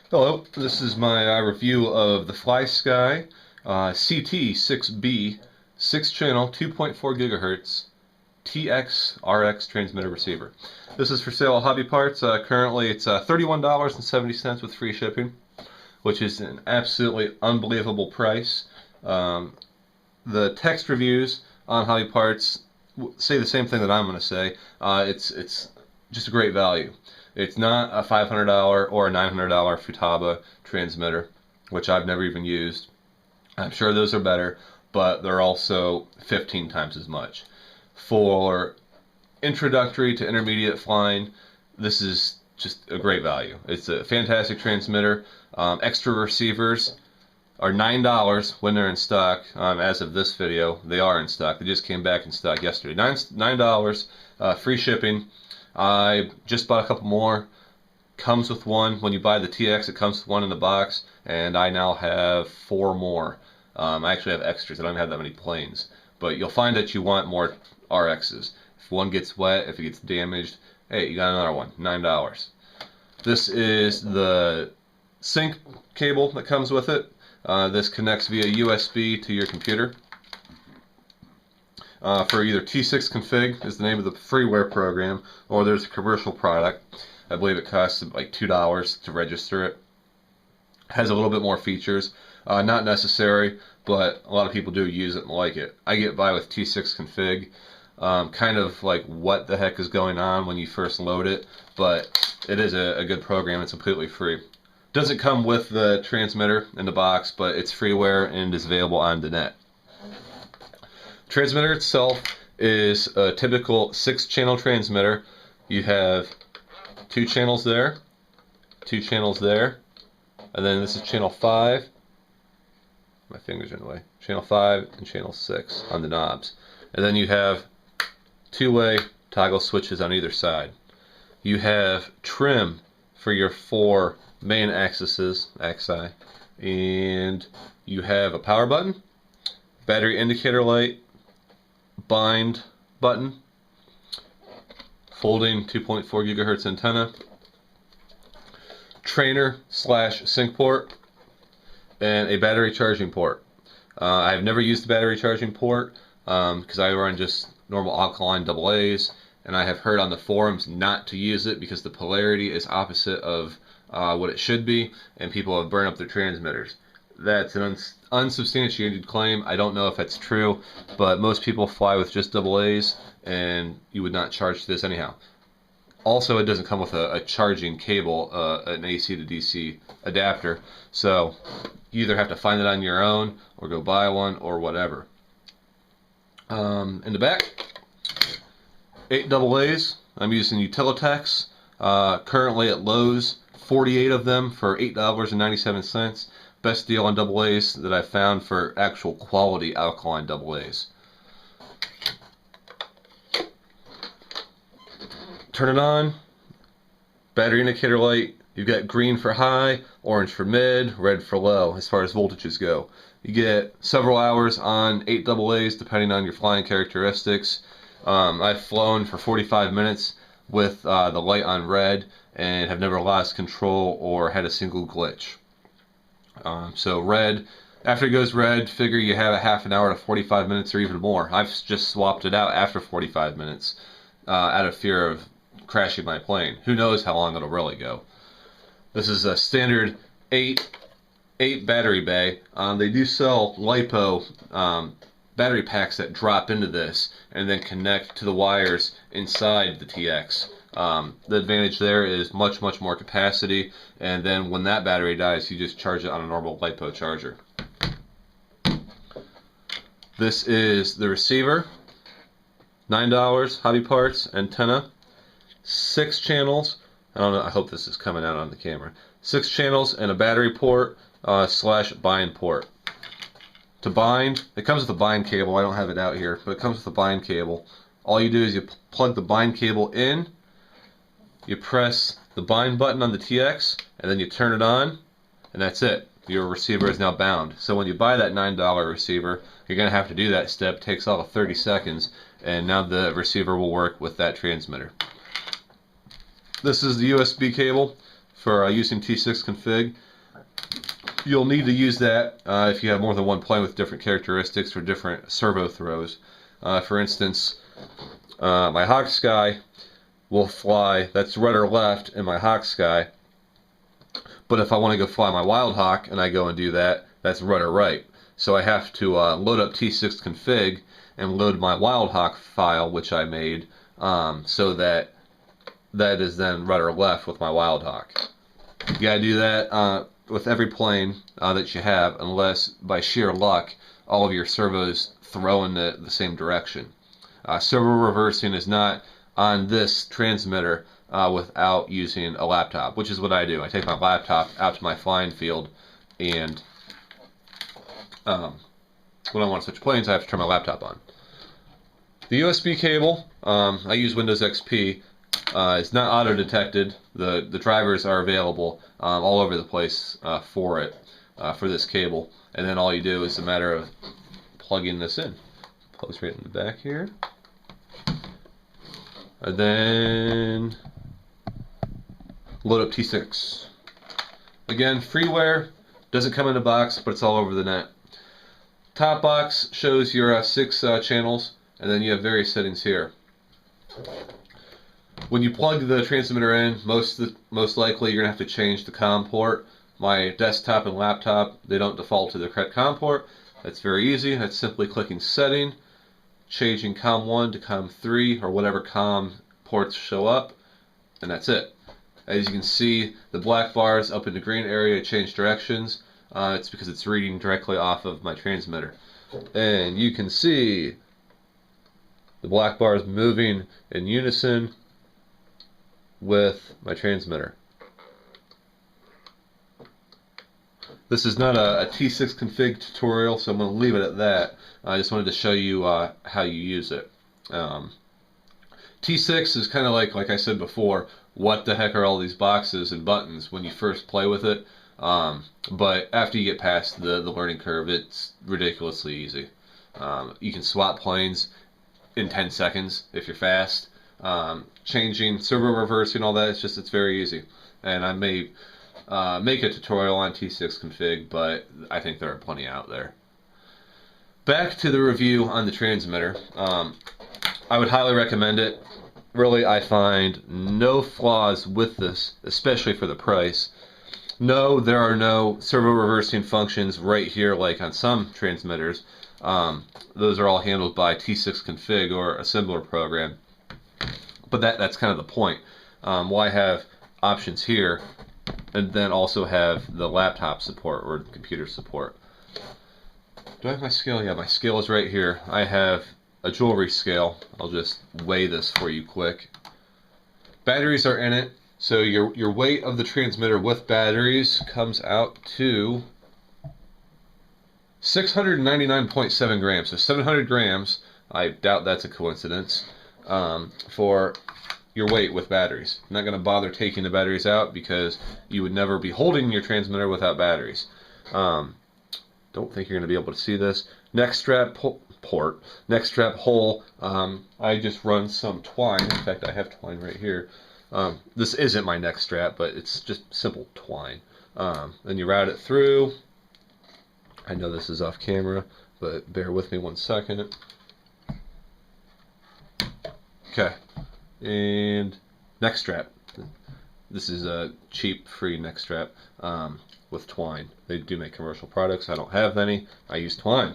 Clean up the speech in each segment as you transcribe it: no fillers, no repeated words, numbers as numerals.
Hello, this is my review of the FlySky CT6B 6-channel 2.4 gigahertz TX-RX transmitter receiver. This is for sale at Hobby Parts. Currently it's $31.70 with free shipping, which is an absolutely unbelievable price. The text reviews on Hobby Parts say the same thing that I'm going to say. It's just a great value. It's not a $500 or a $900 Futaba transmitter, which I've never even used. I'm sure those are better, but they're also 15 times as much. For introductory to intermediate flying, this is just a great value. It's a fantastic transmitter. Extra receivers are $9 when they're in stock. As of this video, they are in stock. They just came back in stock yesterday. $9, free shipping. I just bought a couple more. Comes with one. When you buy the TX, it comes with one in the box, and I now have 4 more. I actually have extras. I don't have that many planes, but you'll find that you want more RXs. If one gets wet, if it gets damaged, hey, you got another one. $9. This is the sync cable that comes with it. This connects via USB to your computer. For either T6 config is the name of the freeware program, or there's a commercial product. I believe it costs like $2 to register it. Has a little bit more features. Not necessary, but a lot of people do use it and like it. I get by with T6 config. Kind of like what the heck is going on when you first load it, but it is a good program. It's completely free. Doesn't come with the transmitter in the box, but it's freeware and is available on the net. Transmitter itself is a typical 6-channel transmitter. You have 2 channels there, 2 channels there, and then this is channel 5. My fingers are in the way. Channel 5 and channel 6 on the knobs. And then you have 2-way toggle switches on either side. You have trim for your 4 main axes, and you have a power button, battery indicator light, bind button, folding 2.4 gigahertz antenna, trainer / sync port, and a battery charging port. I've never used the battery charging port because I run just normal alkaline AA's, and I have heard on the forums not to use it because the polarity is opposite of what it should be, and people have burned up their transmitters. That's an unsubstantiated claim. I don't know if that's true, but most people fly with just AA's, and you would not charge this anyhow. Also, it doesn't come with a charging cable, an AC to DC adapter, so you either have to find it on your own or go buy one or whatever. In the back, 8 AA's. I'm using Utilitex. Currently at Lowe's, 48 of them for $8.97. Best deal on AA's that I've found for actual quality alkaline AA's. Turn it on. Battery indicator light. You've got green for high, orange for mid, red for low as far as voltages go. You get several hours on 8 AA's depending on your flying characteristics. I've flown for 45 minutes with the light on red and have never lost control or had a single glitch. So red, after it goes red, figure you have a half an hour to 45 minutes or even more. I've just swapped it out after 45 minutes out of fear of crashing my plane. Who knows how long it'll really go. This is a standard 8 battery bay. They do sell LiPo battery packs that drop into this and then connect to the wires inside the TX. The advantage there is much more capacity, and then when that battery dies, you just charge it on a normal LiPo charger. This is the receiver, $9, Hobby Parts, antenna, 6 channels. I don't know, I hope this is coming out on the camera. 6 channels and a battery port / bind port. To bind, it comes with a bind cable. I don't have it out here, but it comes with a bind cable. All you do is you plug the bind cable in, you press the bind button on the TX, and then you turn it on, and that's it. Your receiver is now bound. So when you buy that $9 receiver, you're going to have to do that step. It takes all of 30 seconds, and now the receiver will work with that transmitter. This is the USB cable for using T6 config. You'll need to use that if you have more than one plane with different characteristics or different servo throws. For instance, my FlySky will fly, that's rudder left in my FlySky, but if I want to go fly my Wild Hawk and I go and do that, that's rudder right. So I have to load up T6 config and load my Wild Hawk file, which I made, so that is then rudder left with my Wild Hawk. You gotta do that with every plane that you have, unless by sheer luck all of your servos throw in the same direction. Servo reversing is not on this transmitter without using a laptop, which is what I do. I take my laptop out to my flying field, and when I want to switch planes, I have to turn my laptop on. The USB cable, I use Windows XP. It's not auto-detected. The drivers are available all over the place for it, for this cable. And then all you do is a matter of plugging this in. Plugs right in the back here. And then load up T6. Again, freeware, doesn't come in a box, but it's all over the net. Top box shows your 6 channels, and then you have various settings here. When you plug the transmitter in, most likely you're going to have to change the COM port. My desktop and laptop, they don't default to the correct COM port. That's very easy. That's simply clicking Setting, changing COM 1 to COM 3, or whatever COM ports show up, and that's it. As you can see, the black bars up in the green area change directions. It's because it's reading directly off of my transmitter. And you can see the black bars moving in unison with my transmitter. This is not a T6 config tutorial, so I'm going to leave it at that. I just wanted to show you how you use it. T6 is kind of like I said before, what the heck are all these boxes and buttons when you first play with it? But after you get past the learning curve, it's ridiculously easy. You can swap planes in 10 seconds if you're fast. Changing, servo reversing, all that, it's very easy. And I may make a tutorial on T6 config, but I think there are plenty out there. Back to the review on the transmitter. I would highly recommend it. Really, I find no flaws with this, especially for the price. No, there are no servo reversing functions right here like on some transmitters. Those are all handled by T6 config or a similar program. But that's kind of the point. Why have options here and then also have the laptop support or the computer support? Do I have my scale? Yeah, my scale is right here. I have a jewelry scale. I'll just weigh this for you quick. Batteries are in it, so your weight of the transmitter with batteries comes out to 699.7 grams. So 700 grams, I doubt that's a coincidence, for your weight with batteries. I'm not going to bother taking the batteries out because you would never be holding your transmitter without batteries. Don't think you're going to be able to see this. Neck strap port, neck strap hole. I just run some twine. In fact, I have twine right here. This isn't my neck strap, but it's just simple twine. Then you route it through. I know this is off camera, but bear with me 1 second. Okay, and neck strap. This is a cheap, free neck strap with twine. They do make commercial products. I don't have any. I use twine.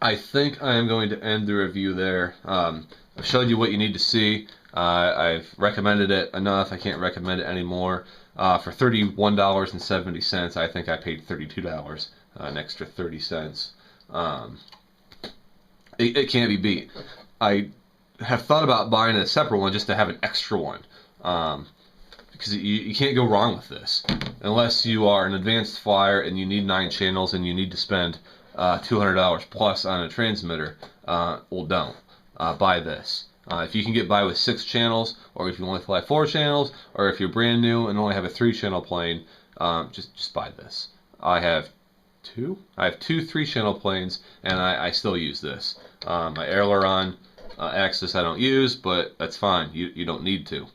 I think I am going to end the review there. I've showed you what you need to see. I've recommended it enough. I can't recommend it anymore. For $31.70, I think I paid $32, an extra 30 cents. It can't be beat. I have thought about buying a separate one just to have an extra one. Because you can't go wrong with this. Unless you are an advanced flyer and you need 9 channels and you need to spend $200 plus on a transmitter, well, don't. Buy this. If you can get by with 6 channels, or if you only fly 4 channels, or if you're brand new and only have a 3-channel plane, just buy this. I have 2 3-channel planes, and I still use this. My aileron axis I don't use, but that's fine. You don't need to.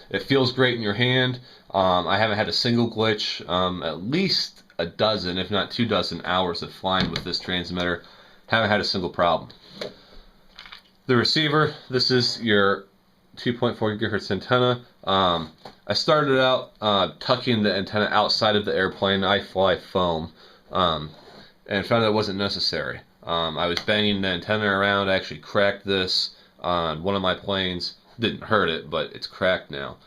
It feels great in your hand. I haven't had a single glitch. At least a dozen, if not 2 dozen hours of flying with this transmitter. Haven't had a single problem. The receiver, this is your 2.4 gigahertz antenna. I started out tucking the antenna outside of the airplane. I fly foam, and found that it wasn't necessary. I was banging the antenna around. I actually cracked this on one of my planes. Didn't hurt it, but it's cracked now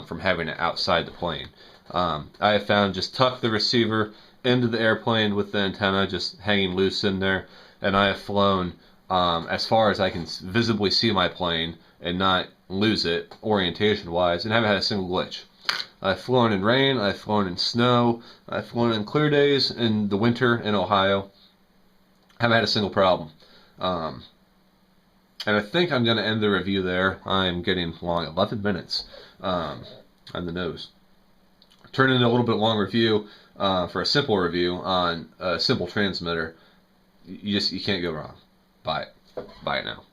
from having it outside the plane. I have found just tuck the receiver into the airplane with the antenna just hanging loose in there, and I have flown as far as I can visibly see my plane and not lose it orientation-wise, and haven't had a single glitch. I've flown in rain, I've flown in snow, I've flown in clear days in the winter in Ohio. Haven't had a single problem. And I think I'm going to end the review there. I'm getting long, 11 minutes on the nose. Turn into a little bit long review for a simple review on a simple transmitter. You can't go wrong. Buy it. Buy it now.